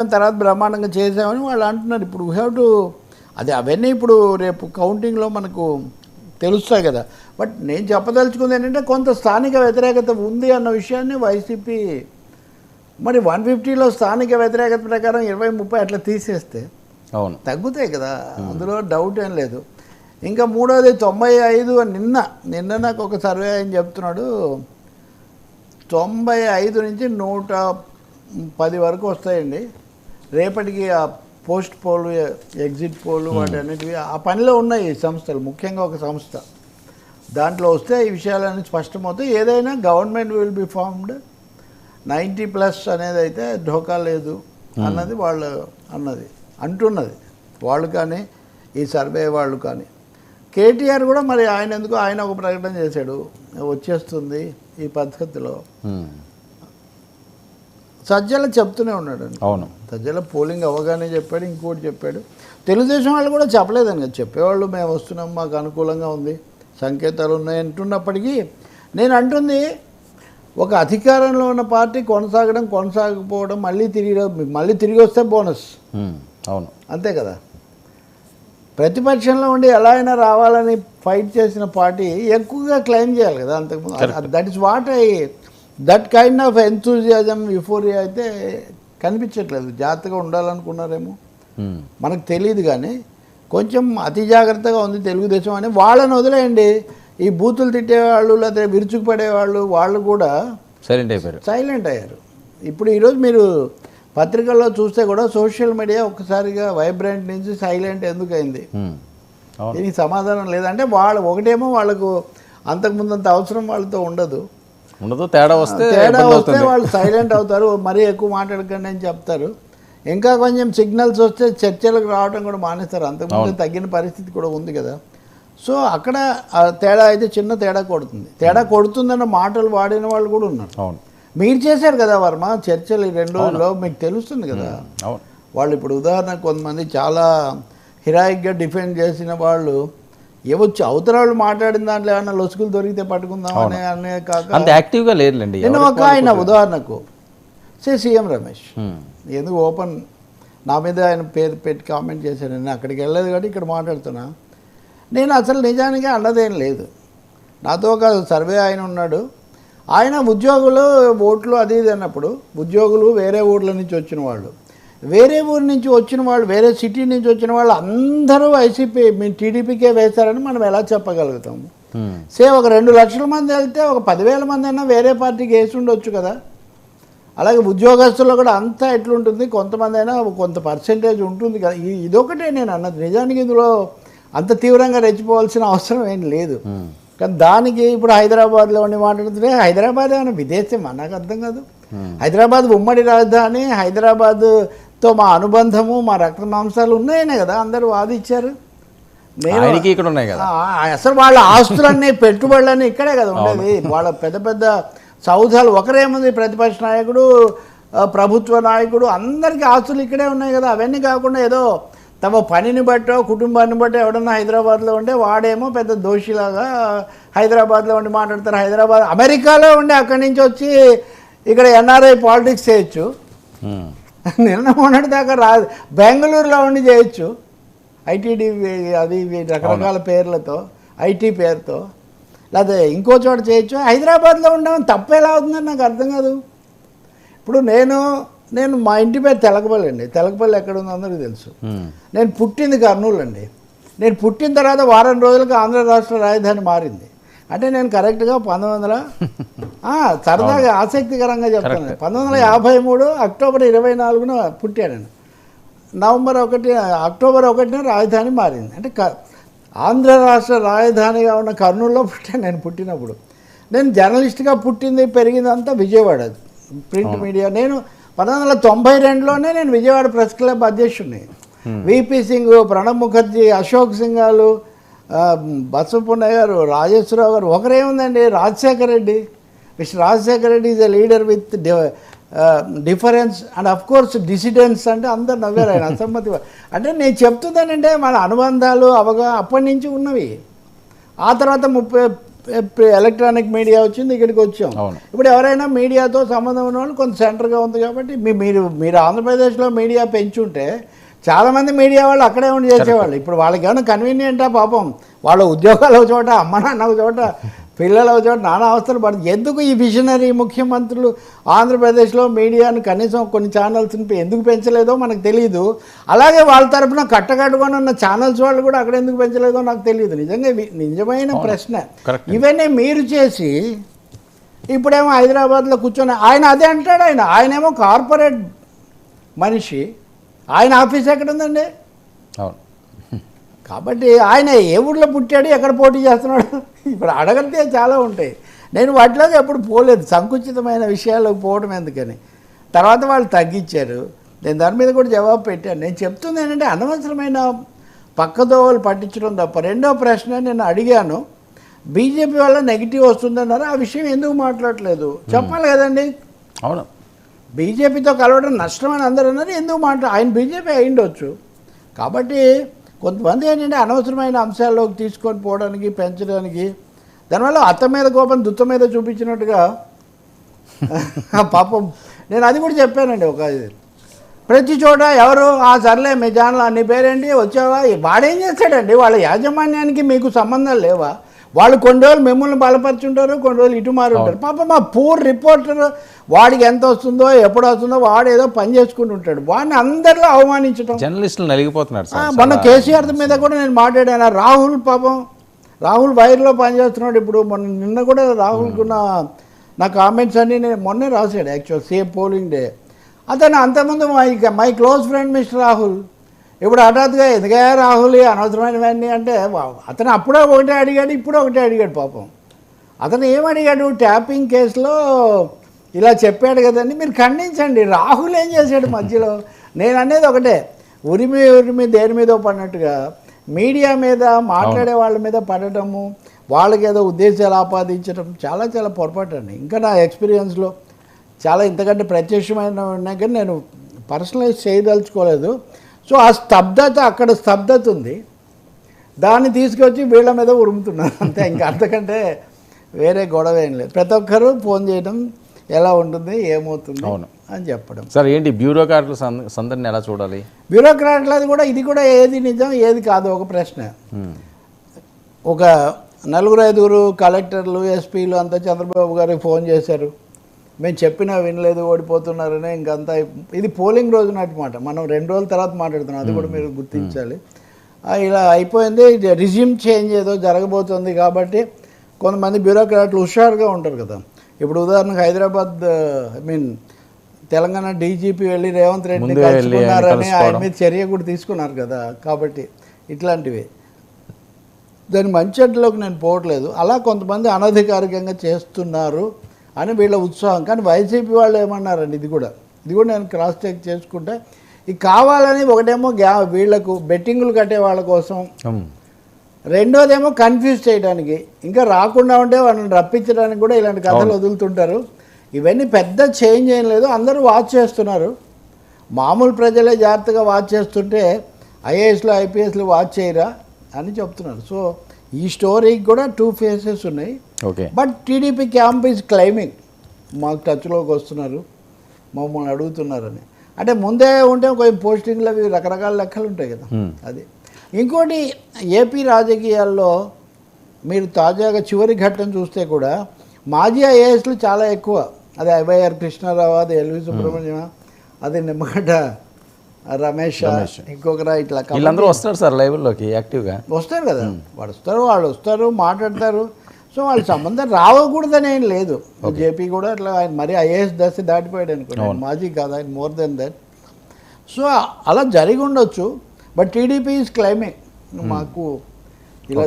తర్వాత బ్రహ్మాండంగా చేసామని వాళ్ళు అంటున్నారు. ఇప్పుడు వీ హ్యావ్ టు అది అవన్నీ ఇప్పుడు రేపు కౌంటింగ్లో మనకు తెలుస్తాయి కదా. బట్ నేను చెప్పదలుచుకుంది ఏంటంటే కొంత స్థానిక వ్యతిరేకత ఉంది అన్న విషయాన్ని వైసీపీ మరి 150లో స్థానిక వ్యతిరేకత ప్రకారం 20-30 అట్లా తీసేస్తే అవును తగ్గుతాయి కదా, అందులో డౌట్ ఏం లేదు. ఇంకా మూడోది 95 నిన్న నాకు ఒక సర్వే అని చెప్తున్నాడు 95 నుంచి 110 వరకు వస్తాయండి. రేపటికి ఆ పోస్ట్ పోల్ ఎగ్జిట్ పోల్ వాటి అన్నిటివి ఆ పనిలో ఉన్నాయి ఈ సంస్థలు, ముఖ్యంగా ఒక సంస్థ దాంట్లో వస్తే ఈ విషయాలన్నీ స్పష్టమవుతాయి. ఏదైనా గవర్నమెంట్ విల్ బి ఫార్మ్డ్ 90+ అనేది అయితే ఢోకా లేదు అన్నది వాళ్ళు అంటున్నది వాళ్ళు కానీ ఈ సర్వే వాళ్ళు కానీ. కేటీఆర్ కూడా మరి ఆయన ఒక ప్రకటన చేశాడు వచ్చేస్తుంది ఈ పద్ధతిలో. సజ్జల చెప్తూనే ఉన్నాడు. అవును, సజ్జల పోలింగ్ అవగానే చెప్పాడు, ఇంకోటి చెప్పాడు. తెలుగుదేశం వాళ్ళు కూడా చెప్పలేదని కదా చెప్పేవాళ్ళు, మేము వస్తున్నాం మాకు అనుకూలంగా ఉంది సంకేతాలు ఉన్నాయి అంటున్నప్పటికీ నేను అంటుంది ఒక అధికారంలో ఉన్న పార్టీ కొనసాగకపోవడం మళ్ళీ తిరిగి వస్తే బోనస్. అవును అంతే కదా. ప్రతిపక్షంలో ఉండి ఎలా అయినా రావాలని ఫైట్ చేసిన పార్టీ ఎక్కువగా క్లెయిమ్ చేయాలి కదా అంతకుముందు. That is what that kind of enthusiasm euphoria అయితే కనిపించట్లేదు. జాగ్రత్తగా ఉండాలనుకున్నారేమో మనకు తెలియదు, కానీ కొంచెం అతి జాగ్రత్తగా ఉంది తెలుగుదేశం అని. వాళ్ళని వదిలేయండి, ఈ బూతులు తిట్టేవాళ్ళు లేదా విరుచుకుపడేవాళ్ళు వాళ్ళు కూడా సైలెంట్ అయ్యారు. ఇప్పుడు ఈరోజు మీరు పత్రికల్లో చూస్తే కూడా సోషల్ మీడియా ఒక్కసారిగా వైబ్రెంట్ నుంచి సైలెంట్ ఎందుకు అయింది, దీనికి సమాధానం లేదంటే ఒకటేమో వాళ్ళకు అంతకుముందంత అవసరం వాళ్ళతో ఉండదు, తేడా వస్తే వాళ్ళు సైలెంట్ అవుతారు, మరీ ఎక్కువ మాట్లాడకండి అని చెప్తారు. ఇంకా కొంచెం సిగ్నల్స్ వస్తే చర్చలకు రావడం కూడా మానేస్తారు. అంతకుముందు తగ్గిన పరిస్థితి కూడా ఉంది కదా. సో అక్కడ తేడా అయితే చిన్న తేడా కొడుతుందన్న మాటలు వాడిన వాళ్ళు కూడా ఉన్నారు. మీరు చేశారు కదా వర్మ చర్చలు ఈ 2 రోజుల్లో, మీకు తెలుస్తుంది కదా. వాళ్ళు ఇప్పుడు ఉదాహరణకు కొంతమంది చాలా హిరాయిక్గా డిఫెండ్ చేసిన వాళ్ళు ఏవొచ్చు అవతరాళ్ళు మాట్లాడిన దాంట్లో ఏమన్నా లొసుగులు దొరికితే పట్టుకుందాం అనే కాక యాక్టివ్గా లేదులేండి. నేను ఒక ఆయన ఉదాహరణకు సీఎం రమేష్ ఎందుకు ఓపెన్ నా మీద ఆయన పేరు పెట్టి కామెంట్ చేశాను. నేను అక్కడికి వెళ్ళలేదు కాబట్టి ఇక్కడ మాట్లాడుతున్నా. నేను అసలు నిజానికి అన్నదేం లేదు. నాతో ఒక సర్వే ఆయన ఉన్నాడు, ఆయన ఉద్యోగులు ఓట్లు అది ఇది అన్నప్పుడు ఉద్యోగులు వేరే ఊర్ల నుంచి వచ్చిన వాళ్ళు, వేరే ఊరి నుంచి వచ్చిన వాళ్ళు, వేరే సిటీ నుంచి వచ్చిన వాళ్ళు అందరూ వైసీపీ మీ టీడీపీకే వేశారని మనం ఎలా చెప్పగలుగుతాము? ఒక 2 లక్షల మంది వెళ్తే ఒక 10,000 మంది అయినా వేరే పార్టీకి వేసి ఉండొచ్చు కదా. అలాగే ఉద్యోగస్తుల్లో కూడా అంతా ఎట్లుంటుంది, కొంతమంది అయినా కొంత పర్సెంటేజ్ ఉంటుంది కదా. ఇదొకటే నేను అన్నది. నిజానికి ఇందులో అంత తీవ్రంగా రెచ్చిపోవాల్సిన అవసరం ఏం లేదు. కానీ దానికి ఇప్పుడు హైదరాబాద్లో ఉండి మాట్లాడుతుంటే హైదరాబాద్ ఏమైనా విదేశమా నాకు అర్థం కాదు. హైదరాబాద్ ఉమ్మడి రాజధాని, హైదరాబాద్తో మా అనుబంధము మా రక్త మాంసాలు ఉన్నాయనే కదా అందరూ వాదించారు. ఇక్కడ ఉన్నాయి కదా అసలు వాళ్ళ ఆస్తులన్నీ పెట్టుబడులన్నీ ఇక్కడే కదా ఉండేది. వాళ్ళ పెద్ద పెద్ద సౌధాలు ఒకరేముంది, ప్రతిపక్ష నాయకుడు ప్రభుత్వ నాయకుడు అందరికీ ఆస్తులు ఇక్కడే ఉన్నాయి కదా. అవన్నీ కాకుండా ఏదో తమ పనిని బట్టో కుటుంబాన్ని బట్టో ఎవడన్నా హైదరాబాద్లో ఉంటే వాడేమో పెద్ద దోషిలాగా హైదరాబాద్లో ఉండి మాట్లాడతారు. హైదరాబాద్ అమెరికాలో ఉండి అక్కడి నుంచి వచ్చి ఇక్కడ ఎన్ఆర్ఐ పాలిటిక్స్ చేయొచ్చు, నిన్న మొన్నటి దాకా బెంగళూరులో ఉండి చేయొచ్చు, ఐటీడీ అది రకరకాల పేర్లతో ఐటీ పేరుతో, లేదా ఇంకో చోట చేయొచ్చు. హైదరాబాద్లో ఉండడం తప్పేలా అవుతుందని నాకు అర్థం కాదు. ఇప్పుడు నేను మా ఇంటి పేరు తెలకపల్లి అండి. తెలకపల్లి ఎక్కడ ఉందో అందరికీ తెలుసు. నేను పుట్టింది కర్నూలు అండి. నేను పుట్టిన తర్వాత వారం రోజులకు ఆంధ్ర రాష్ట్ర రాజధాని మారింది. అంటే నేను కరెక్ట్గా 1900 సరదాగా ఆసక్తికరంగా చెప్తాను, 1953 అక్టోబర్ 24న పుట్టాను. అక్టోబర్ 1న రాజధాని మారింది. అంటే ఆంధ్ర రాష్ట్ర రాజధానిగా ఉన్న కర్నూలులో పుట్టాను నేను పుట్టినప్పుడు. నేను జర్నలిస్ట్గా పుట్టింది పెరిగిందంతా విజయవాడ ప్రింట్ మీడియా. నేను 1992లోనే నేను విజయవాడ ప్రెస్ క్లబ్ అధ్యక్షుడిని. విపి సింగ్, ప్రణబ్ ముఖర్జీ, అశోక్ సింఘాలు, బసవపున్నయ్య గారు, రాజేశ్వరరావు గారు, ఒకరేముందండి Rajasekhara Reddy. Mister Rajasekhara Reddy is a leader with difference and of course dissidence అంటే అందరు నవ్వారు ఆయన అసమ్మతి. అంటే నేను చెప్తుందేనంటే మన అనుబంధాలు అప్పటి నుంచి ఉన్నవి. ఆ తర్వాత ఎలక్ట్రానిక్ మీడియా వచ్చింది, ఇక్కడికి వచ్చాం. అవును. ఇప్పుడు ఎవరైనా మీడియాతో సంబంధం ఉన్న వాళ్ళు కొంత సెంటర్గా ఉంది కాబట్టి మీరు ఆంధ్రప్రదేశ్లో మీడియా పెంచుంటే చాలామంది మీడియా వాళ్ళు అక్కడే ఉండి చేసేవాళ్ళు. ఇప్పుడు వాళ్ళకి ఏమైనా కన్వీనియంటా పాపం, వాళ్ళ ఉద్యోగాలు ఒక చోట, అమ్మ నాన్న ఒక చోట, పిల్లలు ఒక చోట, నానా అవస్థలు పడుతుంది. ఎందుకు ఈ విజనరీ ముఖ్యమంత్రులు ఆంధ్రప్రదేశ్లో మీడియాను కనీసం కొన్ని ఛానల్స్ని ఎందుకు పెంచలేదో మనకు తెలియదు. అలాగే వాళ్ళ తరఫున కట్టకట్టుకొని ఉన్న ఛానల్స్ వాళ్ళు కూడా అక్కడ ఎందుకు పెంచలేదో నాకు తెలియదు. నిజంగా నిజమైన ప్రశ్న. ఇవన్నీ మీరు చేసి ఇప్పుడేమో హైదరాబాద్లో కూర్చొని ఆయన అదే అంటాడు. ఆయనేమో కార్పొరేట్ మనిషి, ఆయన ఆఫీస్ ఎక్కడ ఉందండి? అవును. కాబట్టి ఆయన ఏ ఊళ్ళో పుట్టాడు, ఎక్కడ పోటీ చేస్తున్నాడు, ఇప్పుడు అడగలితే చాలా ఉంటాయి. నేను వాటిలోకి ఎప్పుడు పోలేదు, సంకుచితమైన విషయాల్లోకి పోవడం ఎందుకని. తర్వాత వాళ్ళు తగ్గించారు, నేను దాని మీద కూడా జవాబు పెట్టాను. నేను చెప్తుంది ఏంటంటే అనవసరమైన పక్కదోవలు పట్టించడం తప్ప. రెండో ప్రశ్న నేను అడిగాను, బీజేపీ వల్ల నెగిటివ్ వస్తుందన్నారు, ఆ విషయం ఎందుకు మాట్లాడలేదు? చెప్పాలి కదండి. అవును. బీజేపీతో కలవడం నష్టమని అందరూ అన్నారు, ఎందుకు ఆయన బీజేపీ అయిండొచ్చు. కాబట్టి కొంతమంది ఏంటంటే అనవసరమైన అంశాల్లోకి తీసుకొని పోవడానికి, పెంచడానికి, దానివల్ల అత్త మీద కోపం దుత్త మీద చూపించినట్టుగా పాపం. నేను అది కూడా చెప్పానండి, ఒక ప్రతి చోట ఎవరు సర్లే మీ ఛానల్ నీ పేరేంటి వచ్చావా, వాడేం చేస్తాడండి? వాళ్ళ యాజమాన్యానికి మీకు సంబంధం లేవా? వాళ్ళు కొన్ని రోజులు మిమ్మల్ని బలపరుచుంటారు, కొన్ని రోజులు ఇటు మారి ఉంటారు. పాపం మా పూర్ రిపోర్టర్ వాడికి ఎంత వస్తుందో ఎప్పుడు వస్తుందో వాడు ఏదో పని చేసుకుంటూ ఉంటాడు. వాడిని అందరిలో అవమానించడం, జర్నలిస్టులు నలిగిపోతున్నారు. మొన్న కేసీఆర్ మీద కూడా నేను మాట్లాడాను. రాహుల్ పాపం, రాహుల్ వైర్లో పనిచేస్తున్నాడు ఇప్పుడు. నిన్న కూడా రాహుల్కున్న నా కామెంట్స్ అన్నీ నేను మొన్నే రాశాడు యాక్చువల్ సేమ్ పోలింగ్ డే. అతను అంతకుముందు my close friend mister Rahul, ఇప్పుడు హఠాత్తుగా ఎందుకే రాహుల్ అనవసరమైనవన్నీ అంటే అతను అప్పుడే ఒకటే అడిగాడు, ఇప్పుడు ఒకటే అడిగాడు. పాపం అతను ఏమడిగాడు, ట్యాపింగ్ కేసులో ఇలా చెప్పాడు కదండి, మీరు ఖండించండి. రాహుల్ ఏం చేశాడు మధ్యలో? నేను అనేది ఒకటే, ఉరిమి దేని మీద పడినట్టుగా మీడియా మీద మాట్లాడే వాళ్ళ మీద పడటము, వాళ్ళకి ఏదో ఉద్దేశాలు ఆపాదించడం చాలా చాలా పొరపాటు అండి. ఇంకా నా ఎక్స్పీరియన్స్లో చాలా ఇంతకంటే ప్రత్యక్షమైన ఉన్నాయి కానీ నేను పర్సనలైజ్ చేయదలుచుకోలేదు. సో ఆ స్తబ్దత, అక్కడ స్తబ్దత ఉంది, దాన్ని తీసుకొచ్చి వీళ్ళ మీద ఉరుముతున్నారు అంతే. ఇంకా అంతకంటే వేరే గొడవ ఏం లేదు. ప్రతి ఒక్కరూ ఫోన్ చేయడం ఎలా ఉంటుంది, ఏమవుతుంది అని చెప్పడం. సార్ ఏంటి బ్యూరోక్రాట్ల సందర్ని ఎలా చూడాలి? బ్యూరోక్రాట్లది కూడా ఇది కూడా ఏది నిజం ఏది కాదు ఒక ప్రశ్న. ఒక 4-5 కలెక్టర్లు, ఎస్పీలు అంతా చంద్రబాబు గారికి ఫోన్ చేశారు, మేము చెప్పినా వినలేదు, ఓడిపోతున్నారని. ఇంకంతా ఇది పోలింగ్ రోజు నాటి మాట, మనం 2 రోజుల తర్వాత మాట్లాడుతున్నాం, అది కూడా మీరు గుర్తించాలి. ఇలా అయిపోయింది, రిజ్యూమ్ చేంజ్ ఏదో జరగబోతుంది కాబట్టి కొంతమంది బ్యూరోక్రాట్లు హుషారుగా ఉంటారు కదా. ఇప్పుడు ఉదాహరణకు హైదరాబాద్ తెలంగాణ డీజీపీ వెళ్ళి రేవంత్ రెడ్డిని కలుసుకున్నారని ఆయన మీద చర్య కూడా తీసుకున్నారు కదా. కాబట్టి ఇట్లాంటివి దాని మంచెట్లోకి నేను పోవట్లేదు. అలా కొంతమంది అనధికారికంగా చేస్తున్నారు అని వీళ్ళ ఉత్సాహం. కానీ వైసీపీ వాళ్ళు ఏమన్నారండి, ఇది కూడా నేను క్రాస్ చెక్ చేసుకుంటే, ఇది కావాలని ఒకటేమో వీళ్ళకు బెట్టింగులు కట్టే వాళ్ళ కోసం, రెండోదేమో కన్ఫ్యూజ్ చేయడానికి, ఇంకా రాకుండా ఉంటే వాళ్ళని రప్పించడానికి కూడా ఇలాంటి కథలు వదులుతుంటారు. ఇవన్నీ పెద్ద చేంజ్ ఏం లేదు, అందరూ వాచ్ చేస్తున్నారు. మామూలు ప్రజలే జాగ్రత్తగా వాచ్ చేస్తుంటే ఐఏఎస్లు ఐపీఎస్లు వాచ్ చేయరా అని చెప్తున్నారు. సో ఈ స్టోరీకి కూడా 2 ఫేసెస్ ఉన్నాయి. But TDP camp is claiming, మాకు టచ్లోకి వస్తున్నారు, మమ్మల్ని అడుగుతున్నారని. అంటే ముందే ఉంటే కొంచెం పోస్టింగ్లు అవి రకరకాల లెక్కలు ఉంటాయి కదా. అది ఇంకోటి, ఏపీ రాజకీయాల్లో మీరు తాజాగా చివరి ఘట్టం చూస్తే కూడా మాజీ ఐఏఎస్లు చాలా ఎక్కువ. అది వైఆర్ కృష్ణారావు, అది ఎల్వి సుబ్రహ్మణ్యం, అది నిమ్మగడ్డ రమేష్, ఇంకొకరా, ఇట్లా వీళ్ళందరూ వస్తారు సార్ లైవ్లోకి యాక్టివ్గా వస్తారు కదా. వాళ్ళు వస్తారు మాట్లాడతారు. సో వాళ్ళ సంబంధం రావకూడదని ఏం లేదు. జేపీ కూడా అట్లా ఆయన మరీ ఐఏఎస్ దశ దాటిపోయాడు అనుకోండి, మాజీ కాదు, ఆయన మోర్ దెన్ దట్. సో అలా జరిగి ఉండొచ్చు. బట్ టీడీపీ ఈజ్ క్లైమింగ్, మాకు ఇలా